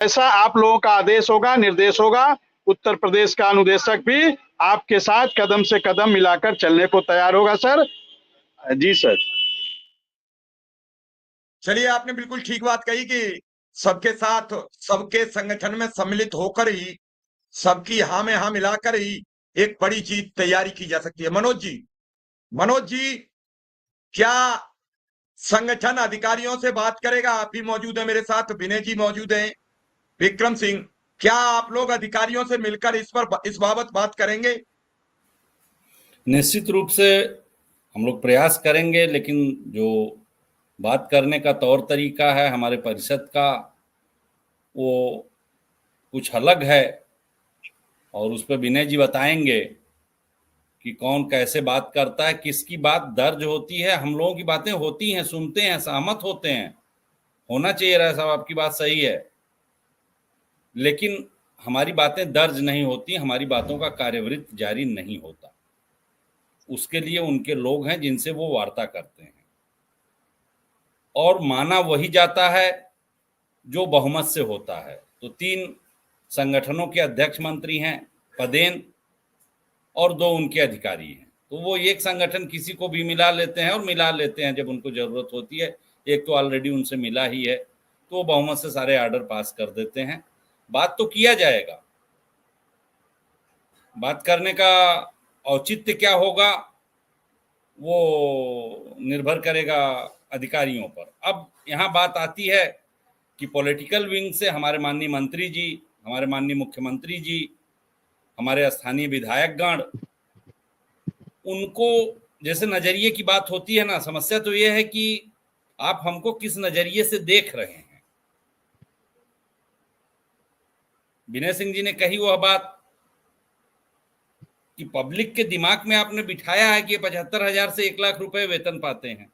ऐसा आप लोगों का आदेश होगा, निर्देश होगा। उत्तर प्रदेश का अनुदेशक भी आपके साथ कदम से कदम मिलाकर चलने को तैयार होगा सर। जी सर। चलिए, आपने बिल्कुल ठीक बात कही कि सबके साथ, सबके संगठन में सम्मिलित होकर ही, सबकी हाँ में हाँ मिलाकर ही एक बड़ी चीज तैयारी की जा सकती है। मनोज जी, क्या संगठन अधिकारियों से बात करेगा? आप भी मौजूद हैं मेरे साथ, विनय जी मौजूद हैं, विक्रम सिंह, क्या आप लोग अधिकारियों से मिलकर इस बाबत बात करेंगे? निश्चित रूप से हम लोग प्रयास करेंगे, लेकिन जो बात करने का तौर तरीका है हमारे परिषद का, वो कुछ अलग है, और उस पर विनय जी बताएंगे कि कौन कैसे बात करता है, किसकी बात दर्ज होती है। हम लोगों की बातें होती हैं, सुनते हैं, सहमत होते हैं, होना चाहिए रहा साहब, आपकी बात सही है, लेकिन हमारी बातें दर्ज नहीं होती, हमारी बातों का कार्यवृत्त जारी नहीं होता। उसके लिए उनके लोग हैं जिनसे वो वार्ता करते हैं, और माना वही जाता है जो बहुमत से होता है। तो 3 संगठनों के अध्यक्ष मंत्री हैं पदेन, और 2 उनके अधिकारी हैं। तो वो एक संगठन किसी को भी मिला लेते हैं, और मिला लेते हैं जब उनको जरूरत होती है। एक तो ऑलरेडी उनसे मिला ही है, तो वो बहुमत से सारे आर्डर पास कर देते हैं। बात तो किया जाएगा, बात करने का औचित्य क्या होगा वो निर्भर करेगा अधिकारियों पर। अब यहाँ बात आती है कि पॉलिटिकल विंग से हमारे माननीय मंत्री जी, हमारे माननीय मुख्यमंत्री जी, हमारे स्थानीय विधायकगण, उनको जैसे नजरिए की बात होती है ना, समस्या तो ये है कि आप हमको किस नजरिए से देख रहे हैं। विनय सिंह जी ने कही वह बात कि पब्लिक के दिमाग में आपने बिठाया है कि 75,000 से 1 लाख रुपए वेतन पाते हैं।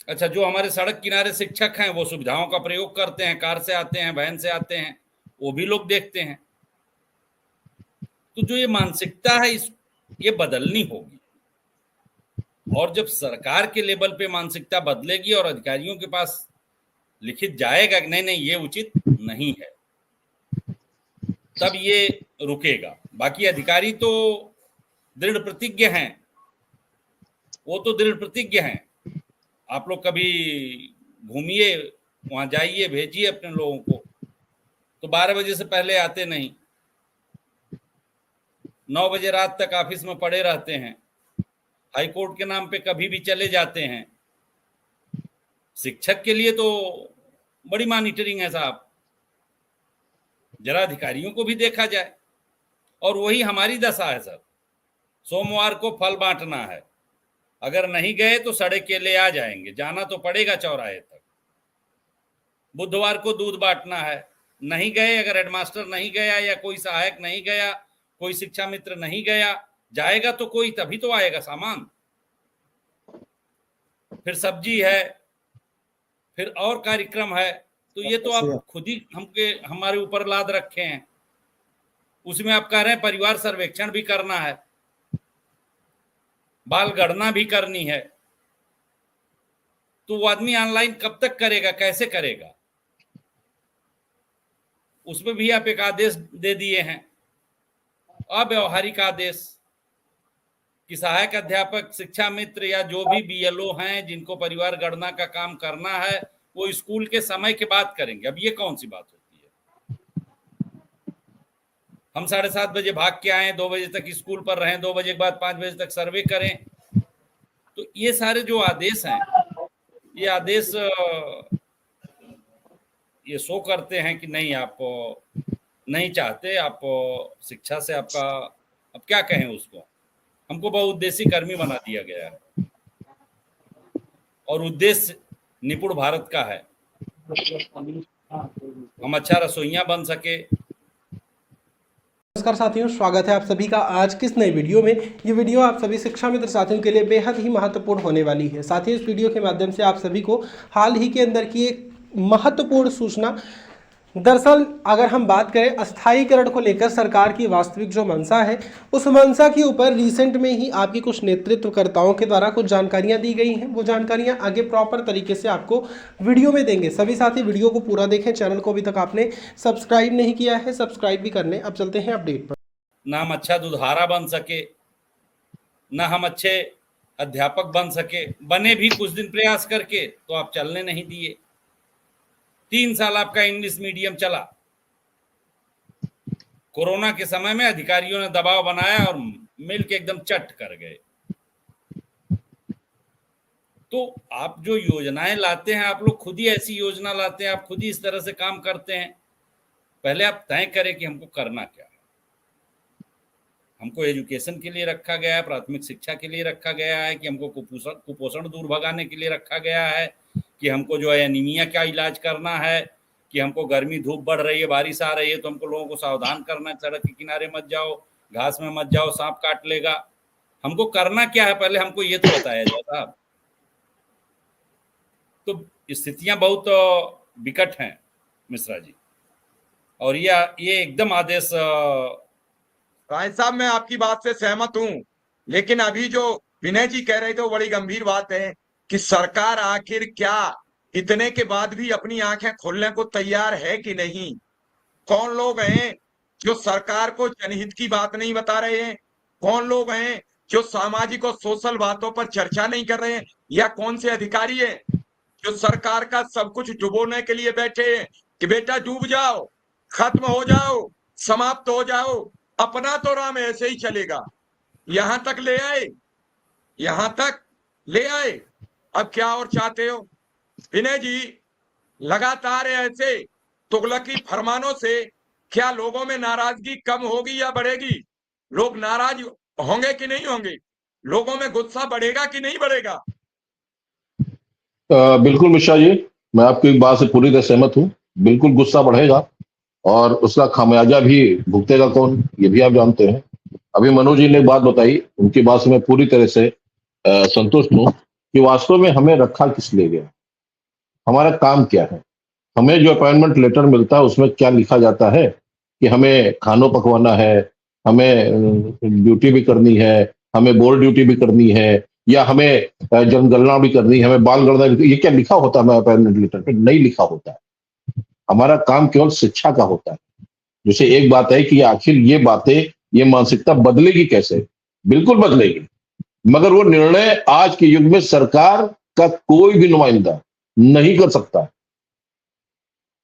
अच्छा, जो हमारे सड़क किनारे शिक्षक हैं वो सुविधाओं का प्रयोग करते हैं, कार से आते हैं, वैन से आते हैं, वो भी लोग देखते हैं। तो जो ये मानसिकता है ये बदलनी होगी, और जब सरकार के लेवल पे मानसिकता बदलेगी और अधिकारियों के पास लिखित जाएगा कि नहीं नहीं ये उचित नहीं है, तब ये रुकेगा। बाकी अधिकारी तो दृढ़ प्रतिज्ञ हैं, वो तो दृढ़ प्रतिज्ञ हैं। आप लोग कभी घूमिए, वहां जाइए, भेजिए अपने लोगों को, तो 12 बजे से पहले आते नहीं, 9 बजे रात तक ऑफिस में पड़े रहते हैं, हाई कोर्ट के नाम पे कभी भी चले जाते हैं। शिक्षक के लिए तो बड़ी मॉनिटरिंग है साहब, जरा अधिकारियों को भी देखा जाए। और वही हमारी दशा है सर, सोमवार को फल बांटना है, अगर नहीं गए तो सड़े केले आ जाएंगे, जाना तो पड़ेगा चौराहे तक। बुधवार को दूध बांटना है, नहीं गए, अगर हेडमास्टर नहीं गया या कोई सहायक नहीं गया, कोई शिक्षा मित्र नहीं गया, जाएगा तो कोई, तभी तो आएगा सामान। फिर सब्जी है, फिर और कार्यक्रम है, तो ये तो आप खुद ही हमारे ऊपर लाद रखे हैं। उसमें आप कह रहे हैं परिवार सर्वेक्षण भी करना है, बाल गणना भी करनी है, तो वो आदमी ऑनलाइन कब तक करेगा, कैसे करेगा? उसमें भी आप एक आदेश दे दिए हैं, अव्यवहारिक आदेश, कि सहायक अध्यापक, शिक्षा मित्र या जो भी बीएलओ हैं जिनको परिवार गणना का काम करना है, वो स्कूल के समय के बाद करेंगे। अब ये कौन सी बात होती है? हम 7:30 बजे भाग के आए, 2 बजे तक स्कूल पर रहें, 2 बजे के बाद 5 बजे तक सर्वे करें। तो ये सारे जो आदेश हैं, ये आदेश ये शो करते हैं कि नहीं, आप नहीं चाहते, आप शिक्षा से आपका, अब क्या कहें उसको, हमको बहुउद्देशीय कर्मी बना दिया गया है, और उद्देश्य निपुण भारत का है, हम अच्छा रसोइया बन सके। नमस्कार साथियों, स्वागत है आप सभी का आज की इस नई वीडियो में। ये वीडियो आप सभी शिक्षा मित्र साथियों के लिए बेहद ही महत्वपूर्ण होने वाली है। साथियों, इस वीडियो के माध्यम से आप सभी को हाल ही के अंदर की एक महत्वपूर्ण सूचना दरअसल अगर हम बात करें अस्थायीकरण को लेकर सरकार की वास्तविक जो मंशा है, उस मंशा के ऊपर रिसेंट में ही आपके कुछ नेतृत्वकर्ताओं के द्वारा कुछ जानकारियां दी गई हैं। वो जानकारियां आगे प्रॉपर तरीके से आपको वीडियो में देंगे। सभी साथी वीडियो को पूरा देखें। चैनल को अभी तक आपने सब्सक्राइब नहीं किया है, सब्सक्राइब भी करने। अब चलते हैं अपडेट पर। ना हम अच्छा दुधारा बन सके, ना हम अच्छे अध्यापक बन सके। बने भी कुछ दिन प्रयास करके, तो आप चलने नहीं दिए। 3 साल आपका इंग्लिश मीडियम चला। कोरोना के समय में अधिकारियों ने दबाव बनाया और मिल के एकदम चट कर गए। तो आप जो योजनाएं लाते हैं, आप लोग खुद ही ऐसी योजना लाते हैं, आप खुद ही इस तरह से काम करते हैं। पहले आप तय करें कि हमको करना क्या है। हमको एजुकेशन के लिए रखा गया है, प्राथमिक शिक्षा के लिए रखा गया है, कि हमको कुपोषण दूर भगाने के लिए रखा गया है, कि हमको जो है एनीमिया का इलाज करना है, कि हमको गर्मी धूप बढ़ रही है, बारिश आ रही है, तो हमको लोगों को सावधान करना है, सड़क के किनारे मत जाओ, घास में मत जाओ, सांप काट लेगा। हमको करना क्या है, पहले हमको ये तो बताया जाए साहब। तो स्थितियां बहुत विकट हैं मिश्रा जी, और ये एकदम आदेश। राय साहब, मैं आपकी बात से सहमत हूं, लेकिन अभी जो विनय जी कह रहे थे वो बड़ी गंभीर बात है कि सरकार आखिर क्या इतने के बाद भी अपनी आंखें खोलने को तैयार है कि नहीं। कौन लोग हैं जो सरकार को जनहित की बात नहीं बता रहे हैं? कौन लोग हैं जो सामाजिक और सोशल बातों पर चर्चा नहीं कर रहे हैं? या कौन से अधिकारी हैं जो सरकार का सब कुछ डुबोने के लिए बैठे हैं कि बेटा डूब जाओ, खत्म हो जाओ, समाप्त हो जाओ, अपना तो राम ऐसे ही चलेगा। यहां तक ले आए, यहां तक ले आए। अब क्या और चाहते हो विनय जी? लगातार ऐसे तुगलकी फरमानों से क्या लोगों में नाराजगी कम होगी या बढ़ेगी? लोग नाराज होंगे कि नहीं होंगे? लोगों में गुस्सा बढ़ेगा कि नहीं बढ़ेगा? बिल्कुल मिश्रा जी, मैं आपकी बात से पूरी तरह सहमत हूँ। बिल्कुल गुस्सा बढ़ेगा और उसका खामियाजा भी भुगतेगा कौन, ये भी आप जानते हैं। अभी मनोज जी ने एक बात बताई, उनकी बात से मैं पूरी तरह से संतुष्ट हूँ कि वास्तव में हमें रखा किस लिए गया, हमारा काम क्या है। हमें जो अपॉइंटमेंट लेटर मिलता है उसमें क्या लिखा जाता है कि हमें खाना पकवाना है, हमें ड्यूटी भी करनी है, हमें बोर्ड ड्यूटी भी करनी है, या हमें जनगणना भी करनी है, हमें बाल गणना भी। ये क्या लिखा होता है हमें अपॉइंटमेंट लेटर पे? नहीं लिखा होता है। हमारा काम केवल शिक्षा का होता है। जैसे एक बात है कि आखिर ये बातें, ये मानसिकता बदलेगी कैसे? बिल्कुल बदलेगी, मगर वो निर्णय आज के युग में सरकार का कोई भी नुमाइंदा नहीं कर सकता।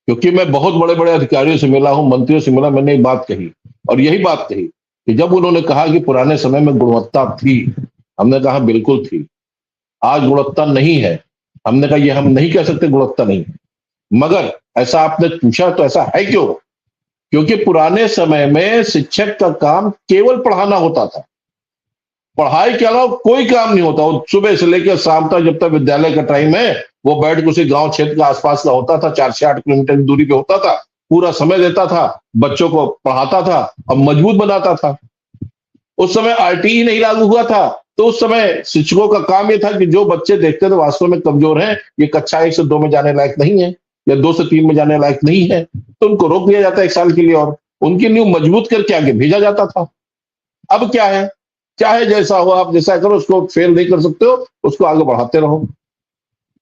क्योंकि मैं बहुत बड़े बड़े अधिकारियों से मिला हूं, मंत्रियों से मिला, मैंने एक बात कही और यही बात कही कि जब उन्होंने कहा कि पुराने समय में गुणवत्ता थी, हमने कहा बिल्कुल थी। आज गुणवत्ता नहीं है। हमने कहा ये हम नहीं कह सकते गुणवत्ता नहीं है, मगर ऐसा आपने पूछा तो ऐसा है क्यों? क्योंकि पुराने समय में शिक्षक का काम केवल पढ़ाना होता था। पढ़ाई के अलावा कोई काम नहीं होता। वो सुबह से लेकर शाम तक, जब तक विद्यालय का टाइम है, वो बैठ के उसी गांव क्षेत्र के आसपास का होता था, 4 से 8 किलोमीटर की दूरी पे होता था, पूरा समय देता था, बच्चों को पढ़ाता था और मजबूत बनाता था। उस समय आरटीई नहीं लागू हुआ था, तो उस समय शिक्षकों का काम यह था कि जो बच्चे देखते थे वास्तव में कमजोर हैं, ये कक्षा 1 से 2 में जाने लायक नहीं है या 2 से 3 में जाने लायक नहीं है, तो उनको रोक दिया जाता 1 साल के लिए और उनकी नींव मजबूत करके आगे भेजा जाता था। अब क्या है, चाहे जैसा हो, आप जैसा करो, उसको फेल नहीं कर सकते हो, उसको आगे बढ़ाते रहो।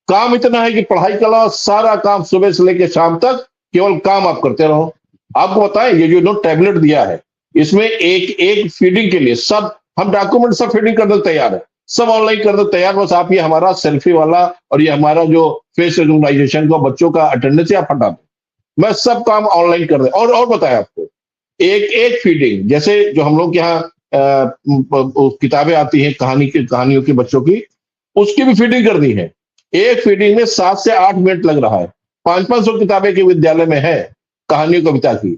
काम इतना है कि पढ़ाई के अलावा सारा काम सुबह से लेकर शाम तक केवल काम आप करते रहो। आपको बताएं, ये जो टैबलेट दिया है, इसमें एक फीडिंग के लिए सब हम डॉक्यूमेंट सब फीडिंग करने तैयार है, सब ऑनलाइन करने तैयार। बस आप ये हमारा सेल्फी वाला और ये हमारा जो फेस रिकॉग्नाइजेशन का बच्चों का अटेंडेंस आप हटा दो, मैं सब काम ऑनलाइन कर दे। और बताया आपको एक फीडिंग, जैसे जो हम लोग यहाँ किताबें आती हैं कहानियों की बच्चों की, उसकी भी फीडिंग करनी है। एक फीडिंग में 7 से 8 मिनट लग रहा है। 500 किताबें के विद्यालय में है कहानियों कविता की।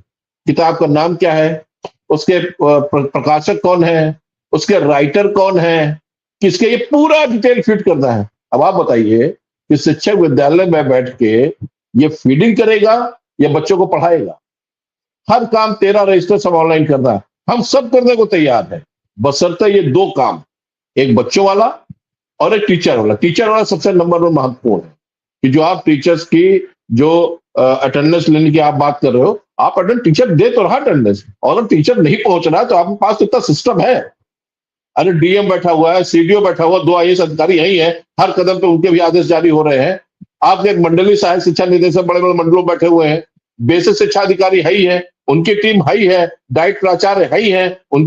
किताब का नाम क्या है, उसके प्रकाशक कौन है, उसके राइटर कौन है, किसके, ये पूरा डिटेल फिट करना है। अब आप बताइए कि शिक्षक विद्यालय में बैठ के ये फीडिंग करेगा या बच्चों को पढ़ाएगा? हर काम 13 रजिस्टर सब ऑनलाइन करना है। हम सब करने को तैयार है, बशर्ते ये 2 काम, एक बच्चों वाला और एक टीचर वाला। टीचर वाला सबसे नंबर 1 महत्वपूर्ण है कि जो आप टीचर्स की जो अटेंडेंस लेने की आप बात कर रहे हो, आप अटेंडेंस टीचर दे तो रहा अटेंडेंस, और अगर टीचर नहीं पहुंच रहा है तो आपके पास इतना सिस्टम है। अरे डीएम बैठा हुआ है, सीडीओ बैठा हुआ, 2 आईएएस अधिकारी यही है, हर कदम पे उनके भी आदेश जारी हो रहे हैं। आपके एक मंडलीय सहायक शिक्षा निदेशक बड़े बड़े मंडलों बैठे हुए हैं, बेसिक शिक्षा अधिकारी है ही है, उनकी टीम है ही है, डाइट प्राचार्य है ही है,